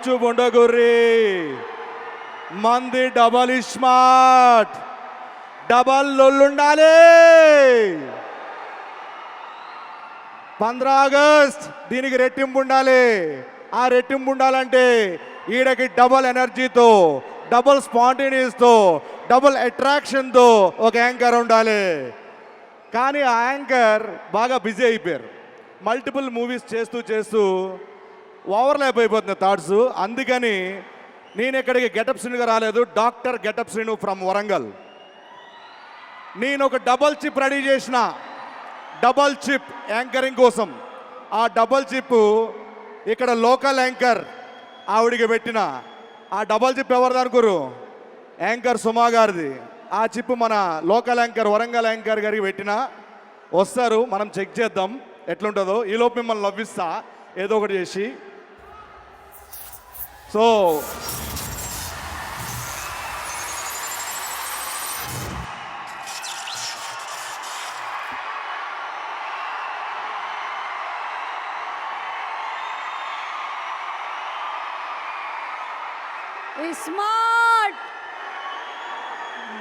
మార్చు బుండగుర్రి మంది double smart double లొల్లుండాలి 15 August దీనికి రెట్టింపు ఉండాలి. ఆ రెట్టింపు ఉండాలంటే ఈడకి డబల్ ఎనర్జీతో డబల్ స్పాంటేనియస్తో డబుల్ అట్రాక్షన్తో ఒక యాంకర్ ఉండాలి. కానీ ఆ యాంకర్ బాగా బిజీ అయిపోయారు. మల్టిపుల్ మూవీస్ చేస్తూ చేస్తూ ఓవర్లాప్ అయిపోతుంది థాట్స్. అందుకని నేను ఇక్కడికి గెటప్ శ్రీనుగా రాలేదు. Doctor getup Srinu from Warangal. నేను ఒక డబల్ చిప్ రెడీ చేసిన, డబల్ చిప్ యాంకరింగ్ కోసం. ఆ డబల్ చిప్ ఇక్కడ లోకల్ యాంకర్ ఆవిడికి పెట్టిన. ఆ డబల్ చిప్ ఎవరిది అనుకోరు? యాంకర్ సుమా గారిది. ఆ చిప్ మన లోకల్ యాంకర్ వరంగల్ యాంకర్ గారికి పెట్టిన. వస్తారు, మనం చెక్ చేద్దాం ఎట్లుంటుందో. ఈలోపు మిమ్మల్ని నవ్విస్తా ఏదో ఒకటి చేసి. సో స్మార్ట్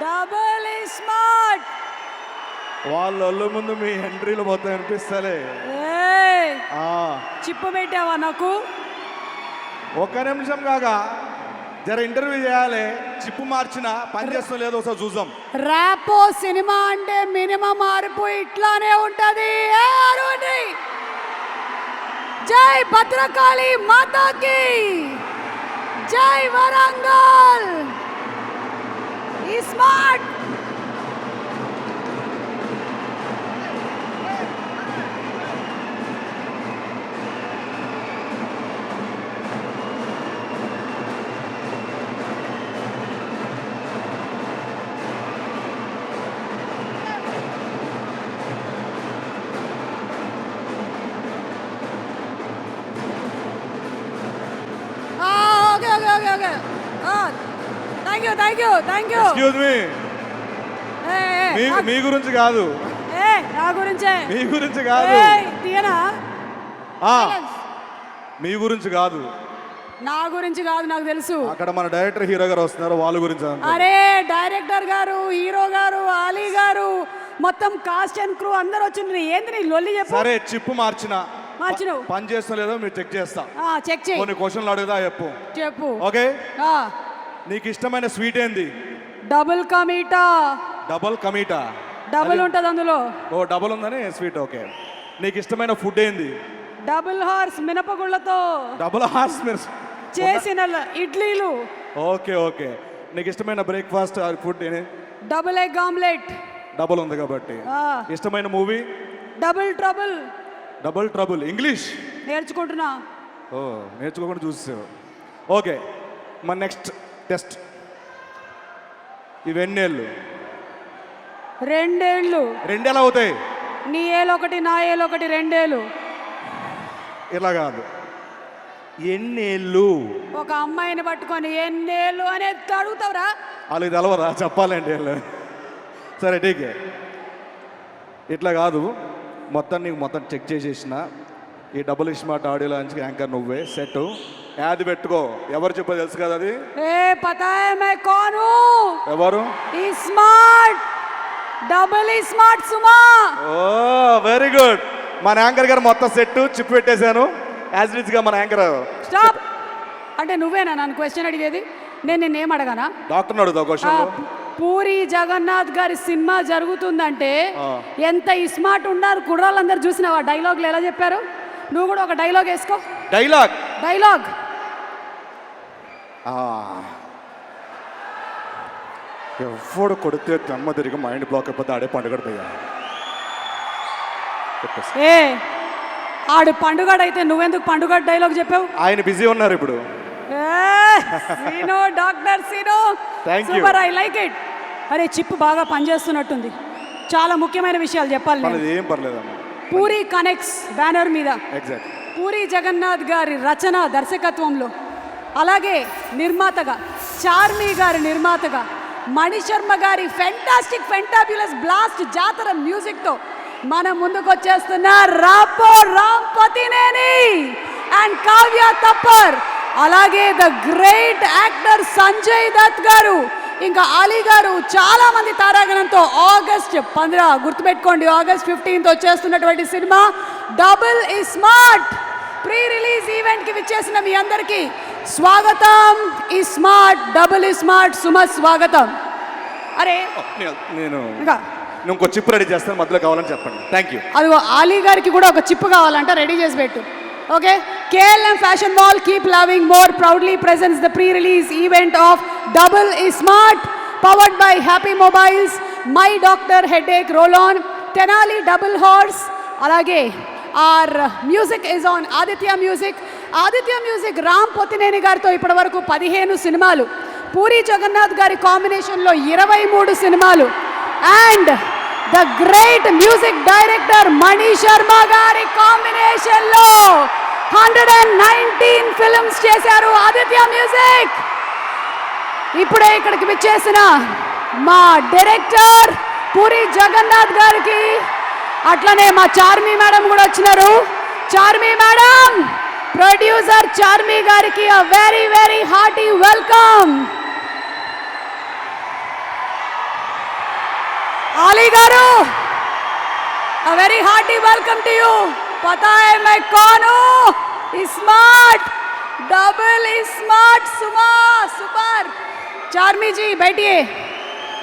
డబుల్ స్మార్ట్ వాళ్ళ ముందు మీ ఎంట్రీలు మొత్తం అనిపిస్తలే. చిప్పు పెట్టావా నాకు? ఒక్క నిమిషం కాగా జర ఇంటర్వ్యూ చేయాలి. చిప్పు మార్చిన పని చేస్తాం లేదో ఒకసారి చూద్దాం. ర్యాపో సినిమా అంటే మినిమం మారిపోయి ఇట్లానే ఉంటది. జై భద్రకాళి మాతాకి, జై వరంగల్. ఈ smart thank you. Excuse me, మీ గురించి కాదు, నా గురించే. మీ గురించి కాదు, తీయనా? మీ గురించి కాదు, నా గురించి కాదు, నాకు తెలుసు. అక్కడ మన డైరెక్టర్ హీరో గారు వస్తున్నారు, వాళ్ళ గురించి. అరే డైరెక్టర్ గారు, హీరో గారు, ఆలీ గారు, మొత్తం కాస్ట్ అండ్ క్రూ అందరు వచ్చిండ్రు. ఏంది నీ లొల్లి చెప్పు. సరే చిప్పు మార్చిన పని చేస్తా లేదో మీరు చెక్ చేస్తా. చెక్ చేయి. కొన్ని క్వశ్చన్లు అడుగుదా చెప్పు. ఓకే, నీకు ఇష్టమైన స్వీట్ ఏంది? Double ka meetha. Double ka meetha, double ఉంటది అందులో. ఓ డబుల్ ఉందని స్వీట్. ఓకే, నీకు ఇష్టమైన ఫుడ్ ఏంది? డబుల్ హార్స్ మినపగుళ్ళతో డబుల్ హార్స్ చేసిన ఇడ్లీలు. ఓకే ఓకే, నీకు ఇష్టమైన బ్రేక్ఫాస్ట్ ఫుడ్ ఏంటి? Double egg omelette. డబుల్ ఉంది కాబట్టి. ఇష్టమైన మూవీ? Double trouble. Double trouble English నేర్చుకుంటున్నా. ఓ నేర్చుకోకుండా చూసేసావు. ఓకే, మన నెక్స్ట్ టెస్ట్. ఇవెన్నేళ్ళు? 2 ఏళ్ళు. 2 ఎలా అవుతాయి? నీ ఏలొకటి, నా ఏలొకటి, 2 ఏళ్ళు. ఇలా కాదు, ఎన్నేళ్ళు? ఒక అమ్మాయిని పట్టుకొని ఎన్నేళ్ళు అని అడుగుతావురా? వాళ్ళకి తెలవరా చెప్పాలండి వాళ్ళు? సరే ఠీకే, ఇట్లా కాదు, మొత్తం నీకు మొత్తం చెక్ చేసేసిన. ఈ double smart audio launch anchor నువ్వే. సెట్ యాది పెట్టుకో. ఎవరు చెప్పో తెలుసు కదా అది? పతా హై మై కౌన్ హూ. ఎవరు? ఈ స్మార్ట్ డబుల్ స్మార్ట్ సుమా. ఓ వెరీ గుడ్. మన యాంకర్ గారు మొత్తం సెట్ చిప్ పెట్టేశాను. యాజ్ ఇట్ ఇస్ గా మన యాంకర్. స్టాప్. అంటే నువ్వేనా నన్ను క్వశ్చన్ అడిగేది? నేను నిన్నేం అడగానా? డాక్టర్ని అడుగుతావు క్వశ్చన్. పూరి జగన్నాథ్ గారి సినిమా జరుగుతుందంటే ఎంత స్మార్ట్ ఉన్నారు కుర్రాళ్ళందరూ. చూసినావా డైలాగ్లు ఎలా చెప్పారు? నువ్వు కూడా ఒక డైలాగ్ వేసుకో. డైలాగ్ ఎవడు కొడితే దమ్మ తిరిగి మైండ్ బ్లాక్ అయిపోతే ఆడే పండుగ పోయా. ఆడు పండుగ అయితే నువ్వెందుకు పండుగ డైలాగ్ చెప్పావు? ఆయన బిజీ ఉన్నారు ఇప్పుడు. Doctor Sino super, I like it. అరే చిప్ బాగా పనిచేస్తున్నట్టుంది. చాలా ముఖ్యమైన విషయాలు చెప్పాలి. ఏం పర్లేదమ్మా. పూరి కనెక్ట్స్ బ్యానర్ మీద ఎగ్జాక్ట్ పూరి జగన్నాథ్ గారి రచన దర్శకత్వంలో, అలాగే నిర్మాతగా చార్మి గారి నిర్మాతగా మణిశర్మ గారి ఫెంటాబ్యులస్ బ్లాస్ట్ జాతర మ్యూజిక్తో మన ముందుకు వచ్చేస్తున్న రాపో రామ్ పతినేని అండ్ కావ్య తప్పర్ అలాగే the great actor Sanjay Dutt గారు, ఇంకా అలీ గారు, చాలా మంది తారాగణంతో ఆగస్ట్ 15 గుర్తుపెట్టుకోండి, ఆగస్ట్ 15 వచ్చేస్తున్నటువంటి cinema double iSmart pre release event కి విచ్చేసిన మీ అందరికీ స్వాగతం. ఇస్మార్ట్ డబుల్ ఇస్మార్ట్ సుమ స్వాగతం. అరే నేను ఇంకా ఇంకో చిప్ రెడీ చేస్తాను, మధ్యలో కావాలని చెప్పండి. Thank you. అదిగో అలీ గారికి కూడా ఒక చిప్ కావాలంట, రెడీ చేసి పెట్టు. Okay, KLM Fashion Mall Keep Loving More proudly presents the pre-release event of Double Smart, powered by Happy Mobiles, My Doctor Headache Roll-On, Tenali Double Horse. అలాగే our music is on Aditya Music. Aditya Music Ram Pothineni గారితో ఇప్పటి వరకు 15 సినిమాలు, పూరి జగన్నాథ్ గారి కాంబినేషన్లో 23 సినిమాలు, and the great music director Mani Sharma గారి కాంబినేషన్లో 119 ఫిల్మ్స్ చేశారు ఆదిత్య మ్యూజిక్. ఇప్పుడే ఇక్కడికి విచ్చేసిన మా డైరెక్టర్ పూరి జగన్నాథ్ గారికి, అట్లనే మా చార్మి మేడం కూడా వచ్చినారు. చార్మి మేడం, ప్రొడ్యూసర్ చార్మి గారికి a very very hearty welcome. आली गारू, a very hearty welcome to you. पता है मैं कौन हूँ? स्मार्ट डबल स्मार्ट सुमा सुपर. चार्मी जी बैठिए,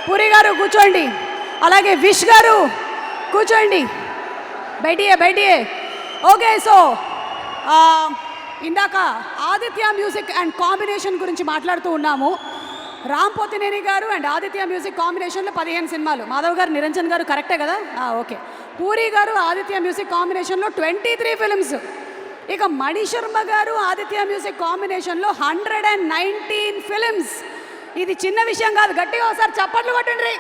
पूरी गारू కూర్చోండి, అలాగే విష్ గారు కూర్చోండి, बैठिए बैठिए. ఓకే, సో ఇందాక ఆదిత్య మ్యూజిక్ అండ్ కాంబినేషన్ గురించి మాట్లాడుతూ ఉన్నాము. రామ్ పోతినేని గారు అండ్ ఆదిత్య మ్యూజిక్ కాంబినేషన్లో 15 సినిమాలు. మాధవ్ గారు, నిరంజన్ గారు కరెక్టే కదా? ఓకే. పూరి గారు ఆదిత్య మ్యూజిక్ కాంబినేషన్లో 23 ఫిల్మ్స్. ఇక మణి శర్మ గారు ఆదిత్య మ్యూజిక్ కాంబినేషన్లో 119 ఫిల్మ్స్. ఇది చిన్న విషయం కాదు, గట్టిగా ఒకసారి చప్పట్లు కొట్టండి.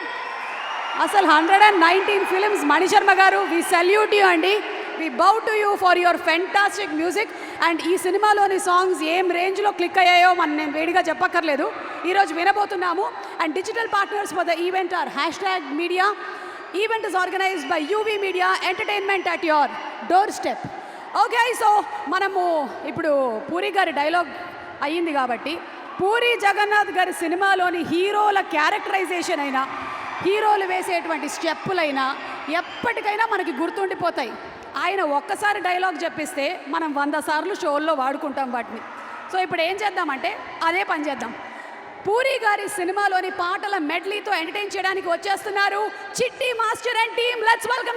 అసలు 119 ఫిల్మ్స్. మణి శర్మ గారు, వి సల్యూట్ యూ అండి, we bow to you for your fantastic music. And ఈ సినిమాలోని సాంగ్స్ ఏం రేంజ్లో క్లిక్ అయ్యాయో మనం నేను వేడిగా చెప్పక్కర్లేదు, ఈరోజు వినబోతున్నాము. And digital partners for the event are #media. Event is organized by UV Media Entertainment at your doorstep. Okay, so మనము ఇప్పుడు పూరి గారి డైలాగ్ అయ్యింది కాబట్టి, పూరి జగన్నాథ్ గారి సినిమాలోని హీరోల క్యారెక్టరైజేషన్ అయినా, హీరోలు వేసేటువంటి స్టెప్పులైనా ఎప్పటికైనా మనకి గుర్తుండిపోతాయి. ఆయన ఒక్కసారి డైలాగ్ చెప్పిస్తే మనం 100 సార్లు షోల్లో వాడుకుంటాం వాటిని. సో ఇప్పుడు ఏం చేద్దామంటే అదే పని చేద్దాం. పూరి గారి సినిమాలోని పాటల మెడ్లీతో ఎంటర్టైన్ చేయడానికి వచ్చేస్తున్నారు చిట్టి master and team. Let's welcome